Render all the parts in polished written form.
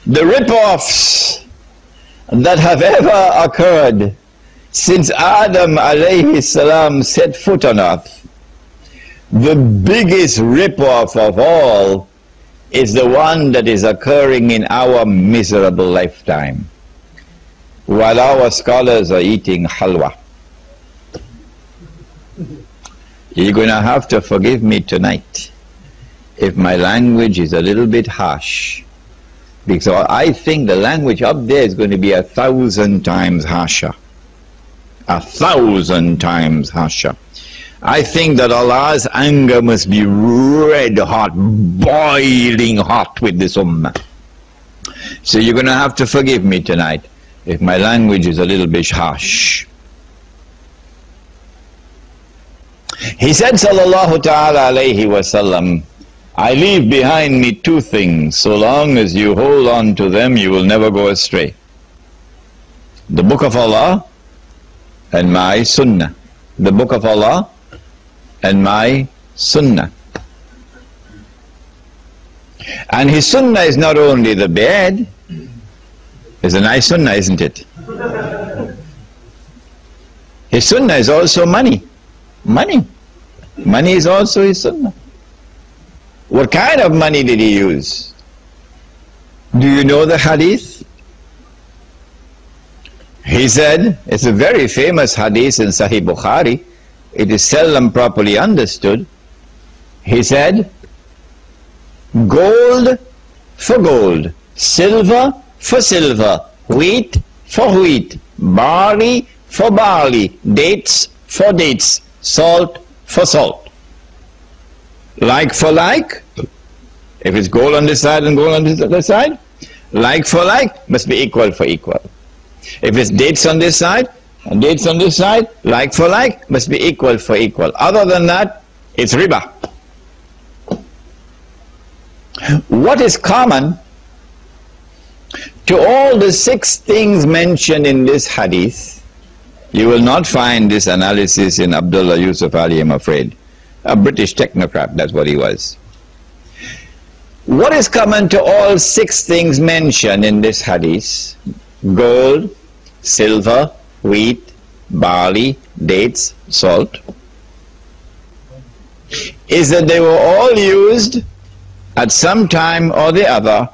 The rip-offs that have ever occurred since Adam alayhi salam set foot on earth, the biggest rip-off of all is the one that is occurring in our miserable lifetime, while our scholars are eating halwa. You're going to have to forgive me tonight if my language is a little bit harsh, because I think the language up there is going to be 1,000 times harsher. 1,000 times harsher. I think that Allah's anger must be red hot, boiling hot with this ummah. So you're going to have to forgive me tonight if my language is a little bit harsh. He said, sallallahu ta'ala alayhi wa sallam, I leave behind me two things. So long as you hold on to them, you will never go astray. The Book of Allah and my Sunnah. The Book of Allah and my Sunnah. And his Sunnah is not only the bed. It's a nice Sunnah, isn't it? His Sunnah is also money. Money. Money is also his Sunnah. What kind of money did he use? Do you know the hadith? He said, it's a very famous hadith in Sahih Bukhari. It is seldom properly understood. He said, gold for gold, silver for silver, wheat for wheat, barley for barley, dates for dates, salt for salt. Like for like, if it's gold on this side and gold on this other side, like for like must be equal for equal. If it's dates on this side and dates on this side, like for like must be equal for equal. Other than that, it's riba. What is common to all the 6 things mentioned in this hadith? You will not find this analysis in Abdullah Yusuf Ali, I'm afraid. A British technocrat, that's what he was. What is common to all 6 things mentioned in this hadith? Gold, silver, wheat, barley, dates, salt. Is that they were all used at some time or the other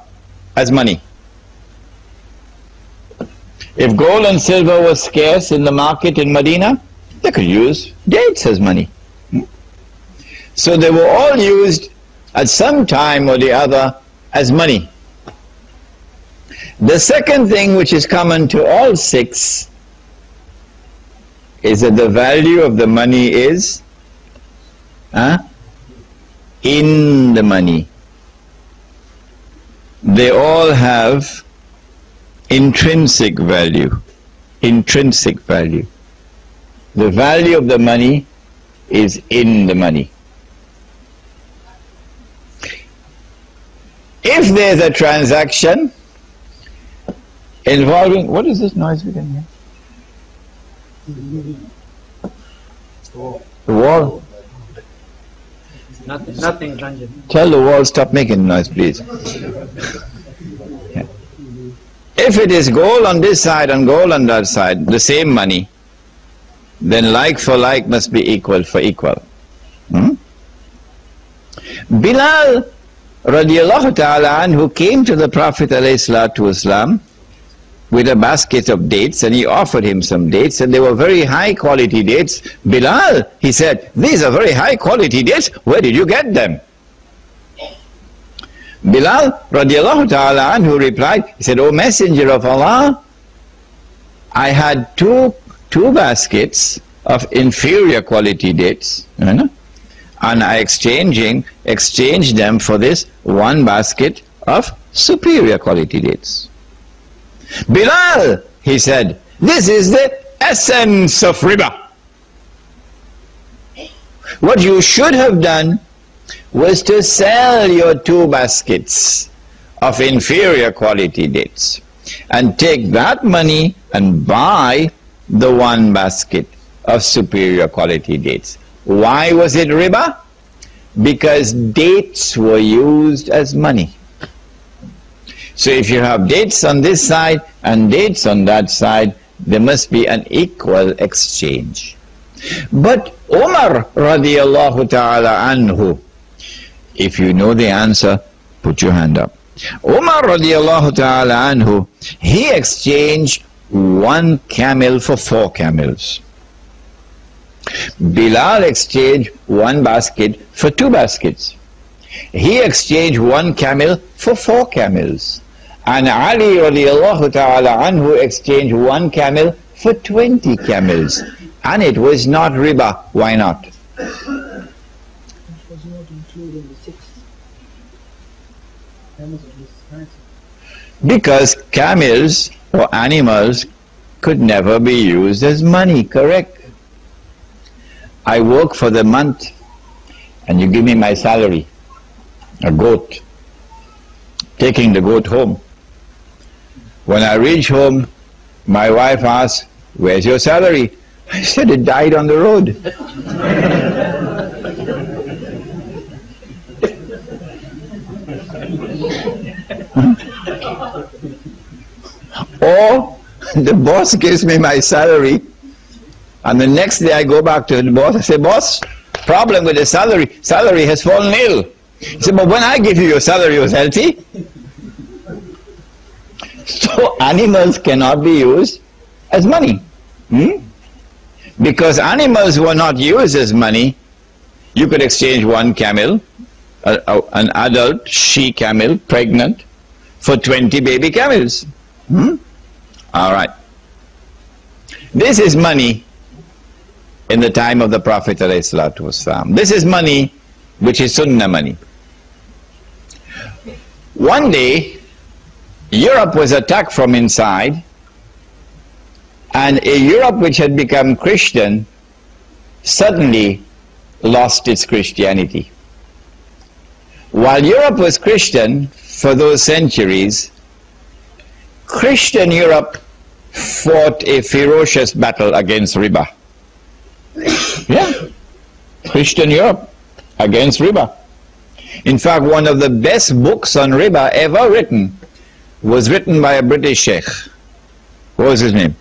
as money. If gold and silver was scarce in the market in Medina, they could use dates as money. So they were all used at some time or the other as money. The second thing which is common to all 6 is that the value of the money is in the money. They all have intrinsic value. Intrinsic value. The value of the money is in the money. If there's a transaction involving, what is this noise we can hear? The wall. Nothing, Ranjan. Tell the wall stop making noise, please. Yeah. If it is gold on this side and gold on that side, the same money, then like for like must be equal for equal. Bilal radiallahu ta'ala anhu came to the Prophet ﷺ with a basket of dates, and he offered him some dates, and they were very high quality dates. Bilal, he said, these are very high quality dates, where did you get them? Bilal radiallahu ta'ala anhu replied, he said, O Messenger of Allah, I had two baskets of inferior quality dates, and I exchanged them for this one basket of superior quality dates. Bilal, he said, this is the essence of riba. What you should have done was to sell your 2 baskets of inferior quality dates and take that money and buy the 1 basket of superior quality dates. Why was it riba? Because dates were used as money. So if you have dates on this side and dates on that side, there must be an equal exchange. But Umar radiallahu ta'ala anhu, if you know the answer, put your hand up. Umar radiallahu ta'ala anhu, he exchanged 1 camel for 4 camels. Bilal exchanged 1 basket for 2 baskets. He exchanged 1 camel for 4 camels. And Ali radiallahu ta'ala anhu exchanged 1 camel for 20 camels. And it was not riba. Why not? Which was not included in the 6 camels of this society. Because camels or animals could never be used as money, correct? I work for the month and you give me my salary, a goat, taking the goat home. When I reach home, my wife asks, "Where's your salary?" I said, "It died on the road." Or the boss gives me my salary, and the next day I go back to the boss, I say, "Boss, problem with the salary. Salary has fallen ill." He said, "But when I give you your salary, it was healthy." So animals cannot be used as money. Because animals were not used as money, you could exchange 1 camel, an adult she-camel, pregnant, for 20 baby camels. All right. This is money in the time of the Prophet ﷺ. This is money which is sunnah money. One day, Europe was attacked from inside, and a Europe which had become Christian suddenly lost its Christianity. While Europe was Christian for those centuries, Christian Europe fought a ferocious battle against riba. Yeah, Christian Europe against riba. In fact, one of the best books on riba ever written was written by a British sheikh. What was his name?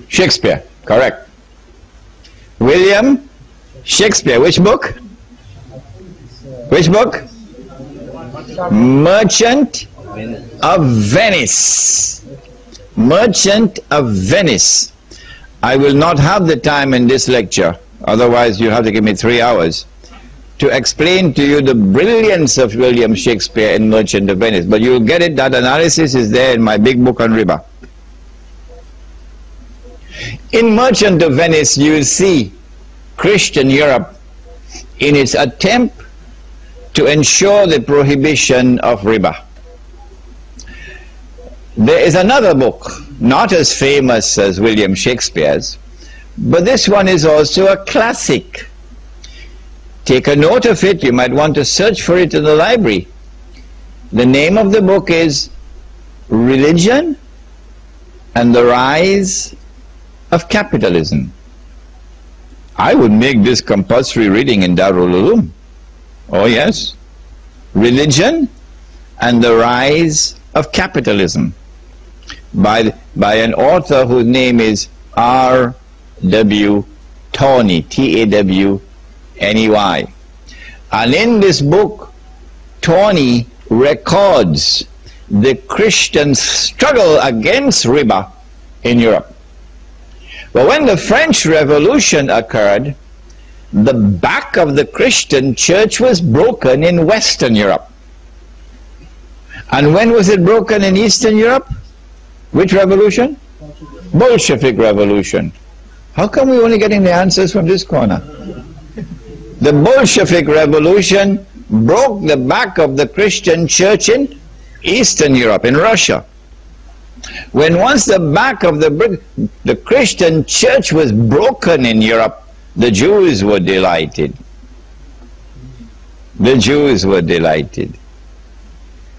Shakespeare, correct. William Shakespeare. Which book? Which book? Merchant of Venice. Merchant of Venice. I will not have the time in this lecture, otherwise you have to give me 3 hours, to explain to you the brilliance of William Shakespeare in Merchant of Venice. But you'll get it, that analysis is there in my big book on riba. In Merchant of Venice, you will see Christian Europe in its attempt to ensure the prohibition of riba. There is another book, not as famous as William Shakespeare's, but this one is also a classic. Take a note of it. You might want to search for it in the library. The name of the book is Religion and the Rise of Capitalism. I would make this compulsory reading in Darul Uloom. Oh yes. Religion and the Rise of Capitalism by an author whose name is R.W. Tawney, T-A-W-N-E-Y. And in this book, Tawney records the Christian struggle against riba in Europe. But when the French Revolution occurred, the back of the Christian church was broken in Western Europe. And when was it broken in Eastern Europe? Which revolution? Bolshevik Revolution. How come we're only getting the answers from this corner? The Bolshevik Revolution broke the back of the Christian church in Eastern Europe, in Russia. When once the back of the Christian church was broken in Europe, the Jews were delighted. The Jews were delighted.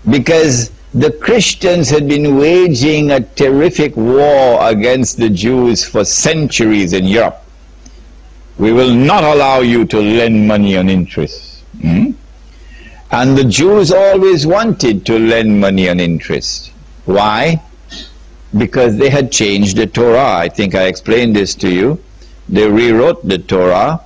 Because the Christians had been waging a terrific war against the Jews for centuries in Europe. We will not allow you to lend money on interest. And the Jews always wanted to lend money on interest. Why? Because they had changed the Torah. I think I explained this to you. They rewrote the Torah,